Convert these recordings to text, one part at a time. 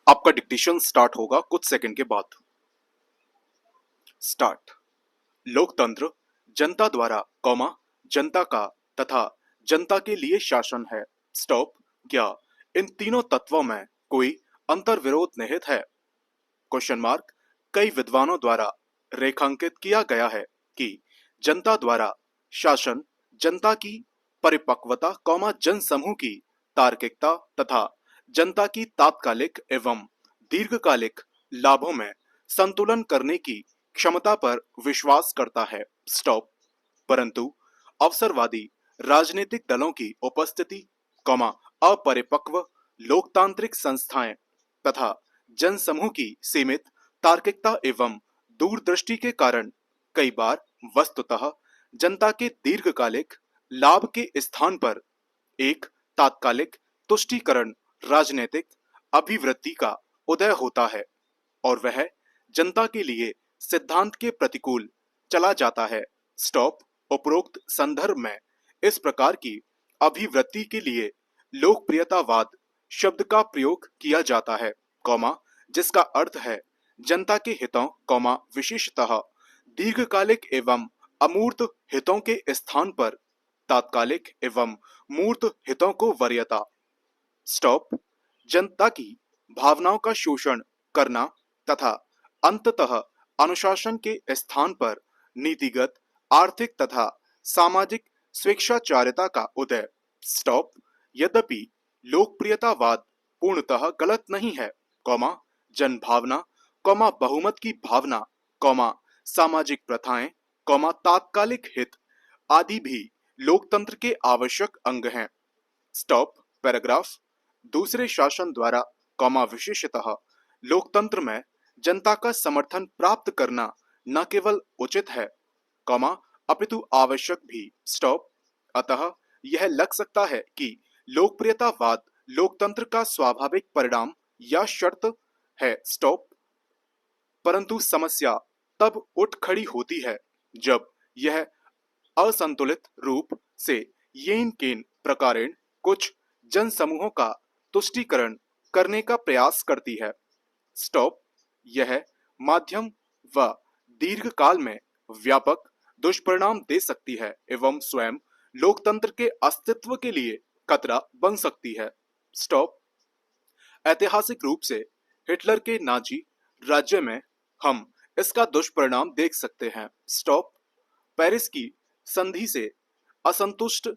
आपका dictation start होगा कुछ सेकंड के बाद। स्टार्ट। लोकतंत्र जनता द्वारा जनता का तथा जनता के लिए शासन है। स्टॉप। क्या इन तीनों तत्वों में कोई अंतर विरोध निहित है? Question mark. कई विद्वानों द्वारा रेखांकित किया गया है कि जनता द्वारा शासन जनता की परिपक्वता जन समूह की तार्किकता तथा जनता की तात्कालिक एवं दीर्घकालिक लाभों में संतुलन करने की क्षमता पर विश्वास करता है। स्टॉप। परंतु अवसरवादी राजनीतिक दलों की उपस्थिति अपरिपक्व लोकतांत्रिक संस्थाएं तथा जनसमूह की सीमित तार्किकता एवं दूरदृष्टि के कारण कई बार वस्तुतः जनता के दीर्घकालिक लाभ के स्थान पर एक तात्कालिक तुष्टीकरण राजनीतिक अभिवृत्ति का उदय होता है और वह जनता के लिए सिद्धांत के प्रतिकूल चला जाता है। स्टॉप। उपरोक्त संदर्भ में इस प्रकार की अभिवृत्ति के लिए लोकप्रियतावाद शब्द का प्रयोग किया जाता है, जिसका अर्थ है जनता के हितों, विशेषतः दीर्घकालिक एवं अमूर्त हितों के स्थान पर तात्कालिक एवं मूर्त हितों को वरीयता। स्टॉप। जनता की भावनाओं का शोषण करना तथा अंततः अनुशासन के स्थान पर नीतिगत, आर्थिक तथा सामाजिक स्वेच्छाचारिता का उदय। स्टॉप। यद्यपि लोकप्रियतावाद पूर्णतः गलत नहीं है, जन भावना, बहुमत की भावना, सामाजिक प्रथाएं, तात्कालिक हित आदि भी लोकतंत्र के आवश्यक अंग हैं। स्टॉप। पैराग्राफ। दूसरे शासन द्वारा, विशेषतः लोकतंत्र में जनता का समर्थन प्राप्त करना न केवल उचित है, अपितु आवश्यक भी। स्टॉप। अतः यह लग सकता है कि लोकप्रियतावाद लोकतंत्र का स्वाभाविक परिणाम या शर्त है। स्टॉप। परंतु समस्या तब उठ खड़ी होती है जब यह असंतुलित रूप से येन केन प्रकारेण कुछ जन समूहों का तुष्टीकरण करने का प्रयास करती है। स्टॉप। यह माध्यम व दीर्घकाल में व्यापक दुष्परिणाम दे सकती है एवं स्वयं लोकतंत्र के अस्तित्व के लिए खतरा बन सकती है। स्टॉप। ऐतिहासिक रूप से हिटलर के नाजी राज्य में हम इसका दुष्परिणाम देख सकते हैं। स्टॉप। पेरिस की संधि से असंतुष्ट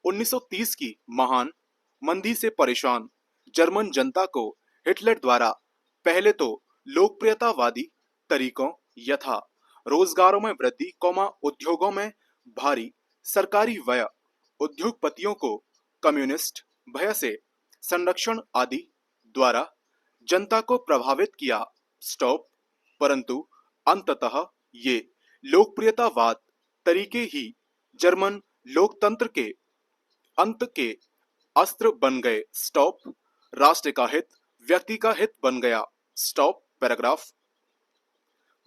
1930 की महान मंदी से परेशान जर्मन जनता को हिटलर द्वारा पहले तो लोकप्रियतावादी तरीकों यथा रोजगारों में वृद्धि, उद्योगों में भारी सरकारी व्यय, उद्योगपतियों को कम्युनिस्ट भय से संरक्षण आदि द्वारा जनता को प्रभावित किया। स्टॉप। परंतु अंततः ये लोकप्रियतावाद तरीके ही जर्मन लोकतंत्र के अंत के अस्त्र बन गए। स्टॉप। राष्ट्र का हित व्यक्ति का हित बन गया। स्टॉप। पैराग्राफ।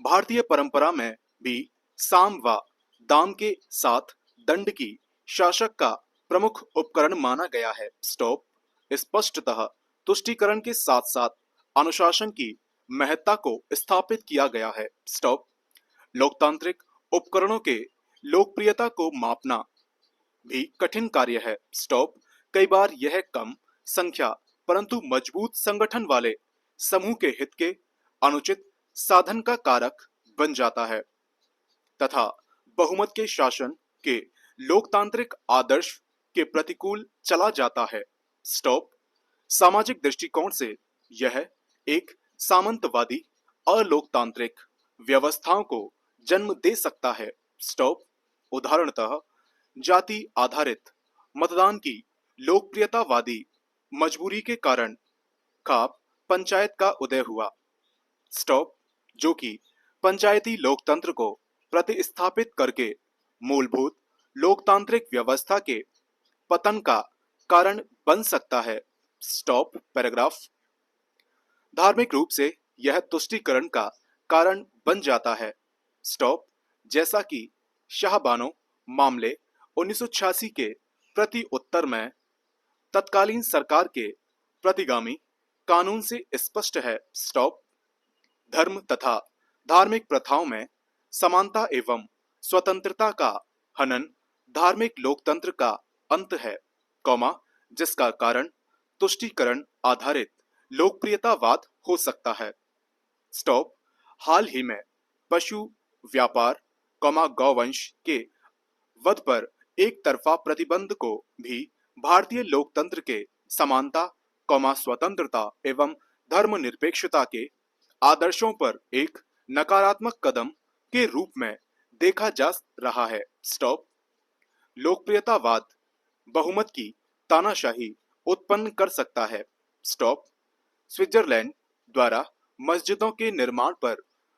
भारतीय परंपरा में भी साम व दाम के साथ दंड की शासक का प्रमुख उपकरण माना गया है। स्टॉप। स्पष्टतः तुष्टीकरण के साथ साथ अनुशासन की महत्ता को स्थापित किया गया है। स्टॉप। लोकतांत्रिक उपकरणों के लोकप्रियता को मापना भी कठिन कार्य है। स्टॉप। कई बार यह कम संख्या परंतु मजबूत संगठन वाले समूह के हित के अनुचित साधन का कारक बन जाता है तथा बहुमत के शासन के लोकतांत्रिक आदर्श के प्रतिकूल चला जाता है। स्टॉप। सामाजिक दृष्टिकोण से यह एक सामंतवादी अलोकतांत्रिक व्यवस्थाओं को जन्म दे सकता है। स्टॉप। उदाहरणतः जाति आधारित मतदान की लोकप्रियतावादी मजबूरी के कारण खाप पंचायत का उदय हुआ। स्टॉप। जो कि पंचायती लोकतंत्र को प्रतिस्थापित करके मूलभूत लोकतांत्रिक व्यवस्था के पतन का कारण बन सकता है। स्टॉप। पैराग्राफ। धार्मिक रूप से यह तुष्टीकरण का कारण बन जाता है। स्टॉप। जैसा कि शाहबानो मामले 1986 के प्रति उत्तर में तत्कालीन सरकार के प्रतिगामी कानून से स्पष्ट है। स्टॉप। धर्म तथा धार्मिक प्रथाओं में समानता एवं स्वतंत्रता का हनन धार्मिक लोकतंत्र का अंत है, कौमा, जिसका कारण तुष्टीकरण आधारित लोकप्रियतावाद हो सकता है। स्टॉप। हाल ही में पशु व्यापार, गौवंश के वध पर एक तरफा प्रतिबंध को भी भारतीय लोकतंत्र के समानता, स्वतंत्रता एवं धर्मनिरपेक्षता के आदर्शों पर एक नकारात्मक कदम के रूप में देखा जा रहा है। स्टॉप। लोकप्रियतावाद बहुमत की तानाशाही उत्पन्न कर सकता है। स्टॉप। स्विट्जरलैंड द्वारा मस्जिदों के निर्माण पर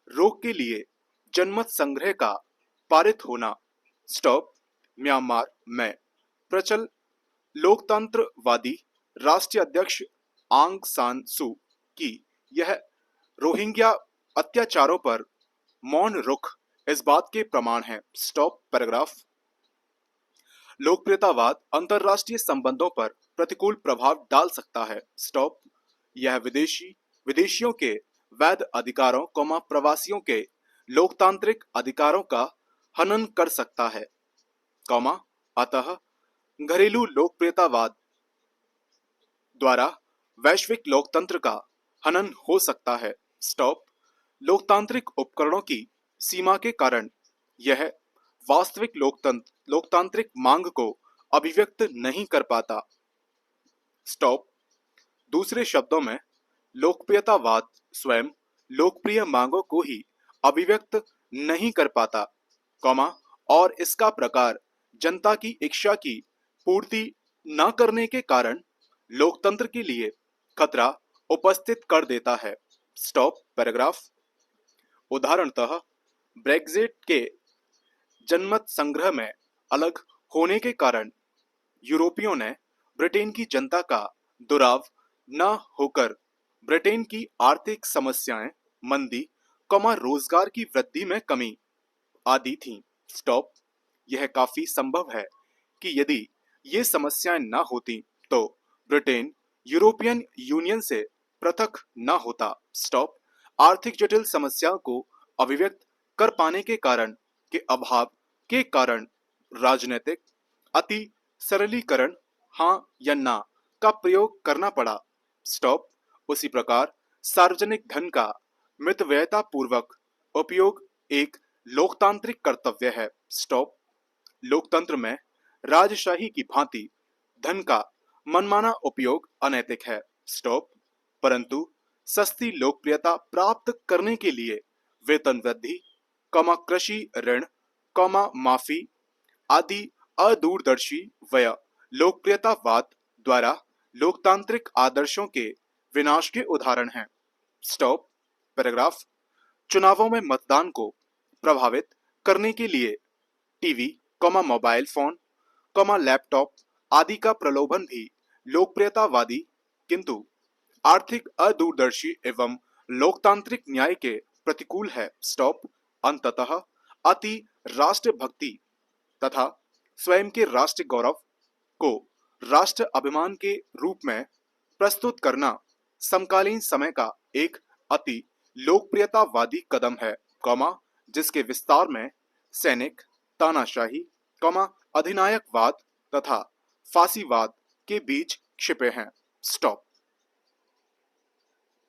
रोक के लिए जनमत संग्रह का पारित होना। स्टॉप। म्यांमार में प्रचल लोकतंत्रवादी राष्ट्रीय अध्यक्ष आंग सान सू की यह रोहिंग्या अत्याचारों पर मौन रुख इस बात के प्रमाण है। Stop paragraph. लोकप्रियतावाद अंतरराष्ट्रीय संबंधों पर प्रतिकूल प्रभाव डाल सकता है। स्टॉप। यह विदेशियों के वैध अधिकारों, प्रवासियों के लोकतांत्रिक अधिकारों का हनन कर सकता है, अतः घरेलू लोकप्रियतावाद द्वारा वैश्विक लोकतंत्र का हनन हो सकता है। स्टॉप। लोकतांत्रिक उपकरणों की सीमा के कारण यह वास्तविक लोकतांत्रिक मांग को अभिव्यक्त नहीं कर पाता। स्टॉप। दूसरे शब्दों में लोकप्रियतावाद स्वयं लोकप्रिय मांगों को ही अभिव्यक्त नहीं कर पाता, और इसका प्रकार जनता की इच्छा की पूर्ति न करने के कारण लोकतंत्र के लिए खतरा उपस्थित कर देता है। Stop paragraph. उदाहरणतः ब्रेक्जिट के जनमत संग्रह में अलग होने के कारण यूरोपियों ने ब्रिटेन की जनता का दुराव न होकर ब्रिटेन की आर्थिक समस्याएं, मंदी, रोजगार की वृद्धि में कमी आदि थी। स्टॉप। यह काफी संभव है कि यदि ये समस्याएं न होती तो ब्रिटेन यूरोपियन यूनियन से पृथक न होता। स्टॉप। आर्थिक जटिल समस्याओं को अभिव्यक्त कर पाने के अभाव के कारण राजनीतिक अति सरलीकरण, हाँ या ना का प्रयोग करना पड़ा। स्टॉप। उसी प्रकार सार्वजनिक धन का मितव्ययता पूर्वक उपयोग एक लोकतांत्रिक कर्तव्य है। स्टॉप। लोकतंत्र में राजशाही की भांति धन का मनमाना उपयोग अनैतिक है। स्टॉप। परंतु सस्ती लोकप्रियता प्राप्त करने के लिए वेतन वृद्धि, कृषि ऋण, माफी आदि अदूरदर्शी व लोकप्रियतावाद द्वारा लोकतांत्रिक आदर्शों के विनाश के उदाहरण हैं। Stop paragraph. चुनावों में मतदान को प्रभावित करने के लिए टीवी, मोबाइल फोन, लैपटॉप आदि का प्रलोभन भी लोकप्रियतावादी किंतु आर्थिक अदूरदर्शी एवं लोकतांत्रिक न्याय के प्रतिकूल है। स्टॉप। अंततः अति राष्ट्रभक्ति तथा स्वयं के राष्ट्र गौरव को राष्ट्र अभिमान के रूप में प्रस्तुत करना समकालीन समय का एक अति लोकप्रियतावादी कदम है, जिसके विस्तार में सैनिक तानाशाही, अधिनायकवाद तथा फांसीवाद के बीच छिपे हैं। स्टॉप।